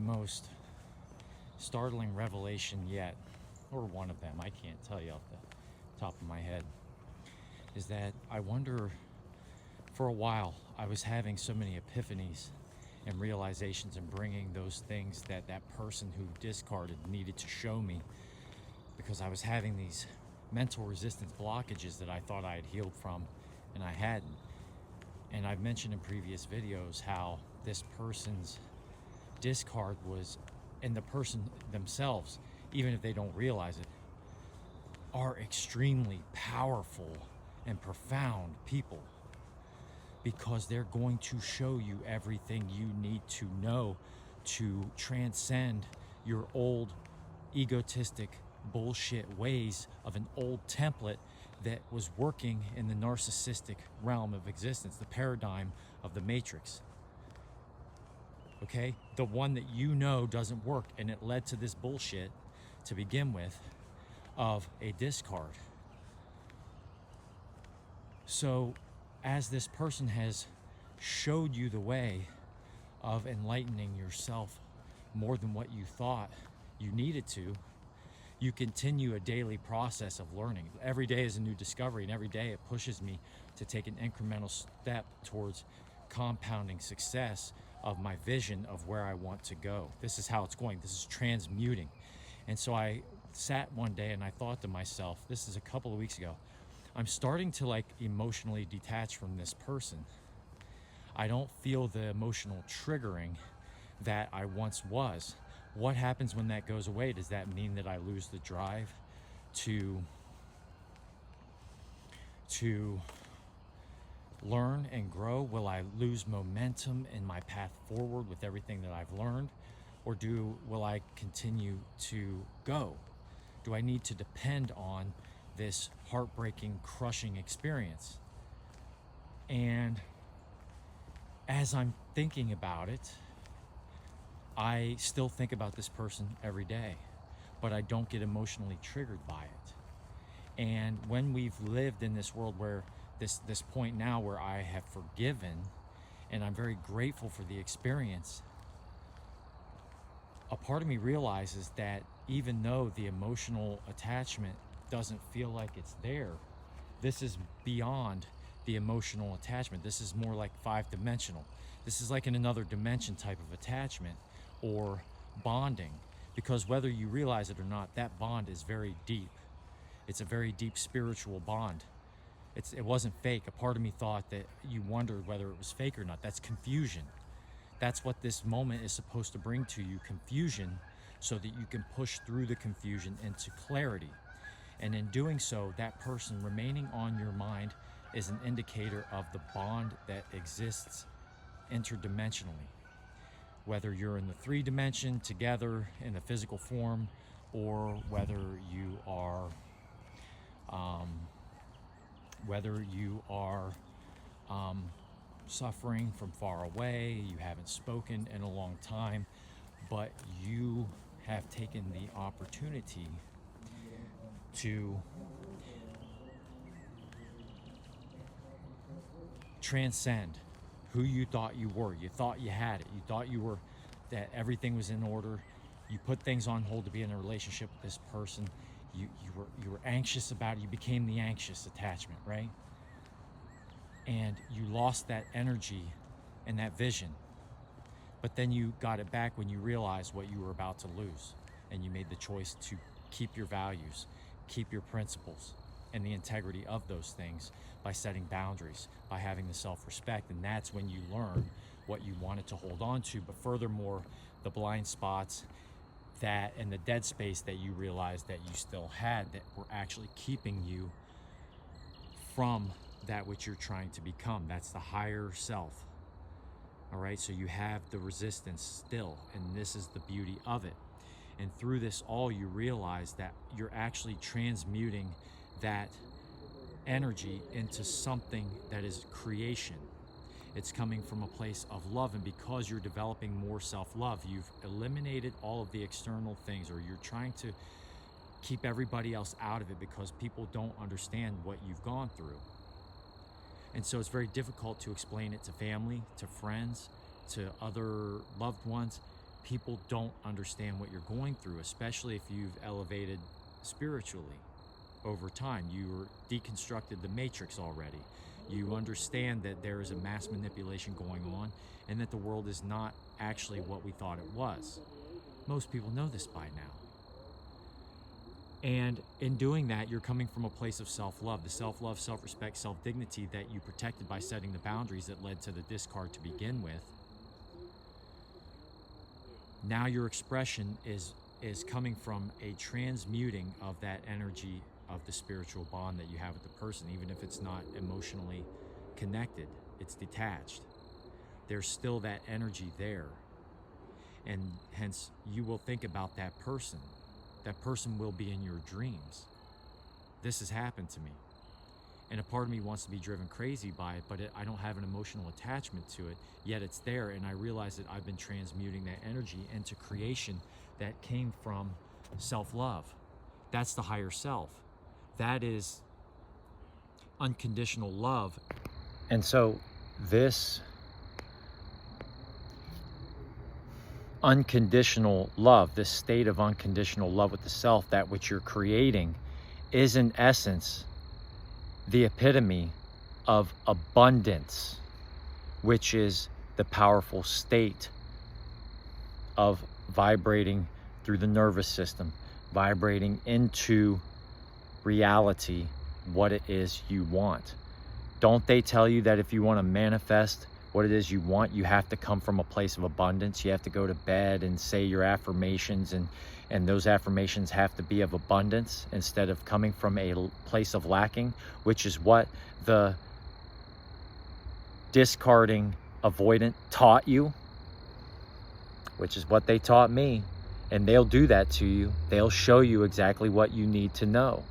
the most startling revelation yet, or one of them, I can't tell you off the top of my head, is that I wonder, for a while, I was having so many epiphanies and realizations and bringing those things that that person who discarded needed to show me, because I was having these mental resistance blockages that I thought I had healed from, and I hadn't. And I've mentioned in previous videos how this person's discard was, and the person themselves, even if they don't realize it, are extremely powerful and profound people, because they're going to show you everything you need to know to transcend your old egotistic bullshit ways of an old template that was working in the narcissistic realm of existence, the paradigm of the matrix. Okay, the one that you know doesn't work, and it led to this bullshit to begin with of a discard. So as this person has showed you the way of enlightening yourself more than what you thought you needed to, you continue a daily process of learning. Every day is a new discovery, and every day it pushes me to take an incremental step towards compounding success of my vision of where I want to go. This is how it's going. This is transmuting. And so I sat one day and I thought to myself, this is a couple of weeks ago, I'm starting to emotionally detach from this person. I don't feel the emotional triggering that I once was. What happens when that goes away? Does that mean that I lose the drive to learn and grow? Will I lose momentum in my path forward with everything that I've learned? Or will I continue to go? Do I need to depend on this heartbreaking, crushing experience? And as I'm thinking about it, I still think about this person every day, but I don't get emotionally triggered by it. And when we've lived in this world where this point now where I have forgiven, and I'm very grateful for the experience, a part of me realizes that even though the emotional attachment doesn't feel like it's there, this is beyond the emotional attachment. This is more like 5-dimensional. This is like in another dimension type of attachment or bonding, because whether you realize it or not, that bond is very deep. It's a very deep spiritual bond. It wasn't fake. A part of me thought that you wondered whether it was fake or not. That's confusion. That's what this moment is supposed to bring to you, confusion, so that you can push through the confusion into clarity. And in doing so, that person remaining on your mind is an indicator of the bond that exists interdimensionally. Whether you're in the 3-dimension together in the physical form, or whether you are suffering from far away, you haven't spoken in a long time, but you have taken the opportunity to transcend who you thought you were. You thought you had it. You thought that everything was in order. You put things on hold to be in a relationship with this person. You were anxious about it. You became the anxious attachment, right? And you lost that energy and that vision. But then you got it back when you realized what you were about to lose. And you made the choice to keep your values, keep your principles, and the integrity of those things by setting boundaries, by having the self-respect. And that's when you learn what you wanted to hold on to, but furthermore, the blind spots that and the dead space that you realized that you still had that were actually keeping you from that which you're trying to become. That's the higher self. All right, so you have the resistance still, and this is the beauty of it. And through this all, you realize that you're actually transmuting that energy into something that is creation. It's coming from a place of love, and because you're developing more self-love, you've eliminated all of the external things, or you're trying to keep everybody else out of it because people don't understand what you've gone through. And so it's very difficult to explain it to family, to friends, to other loved ones, people don't understand what you're going through, especially if you've elevated spiritually over time. You deconstructed the matrix already. You understand that there is a mass manipulation going on and that the world is not actually what we thought it was. Most people know this by now. And in doing that, you're coming from a place of self-love, the self-love, self-respect, self-dignity that you protected by setting the boundaries that led to the discard to begin with. Now your expression is coming from a transmuting of that energy of the spiritual bond that you have with the person, even if it's not emotionally connected, it's detached. There's still that energy there. And hence you will think about that person. That person will be in your dreams. This has happened to me. And a part of me wants to be driven crazy by it, but I don't have an emotional attachment to it, yet it's there, and I realize that I've been transmuting that energy into creation that came from self-love. That's the higher self. That is unconditional love. And so this unconditional love, this state of unconditional love with the self, that which you're creating, is in essence the epitome of abundance, which is the powerful state of vibrating through the nervous system, vibrating into reality what it is you want. Don't they tell you that if you want to manifest what it is you want, you have to come from a place of abundance? You have to go to bed and say your affirmations, and those affirmations have to be of abundance instead of coming from a place of lacking, which is what the discarding avoidant taught you, which is what they taught me. And they'll do that to you. They'll show you exactly what you need to know.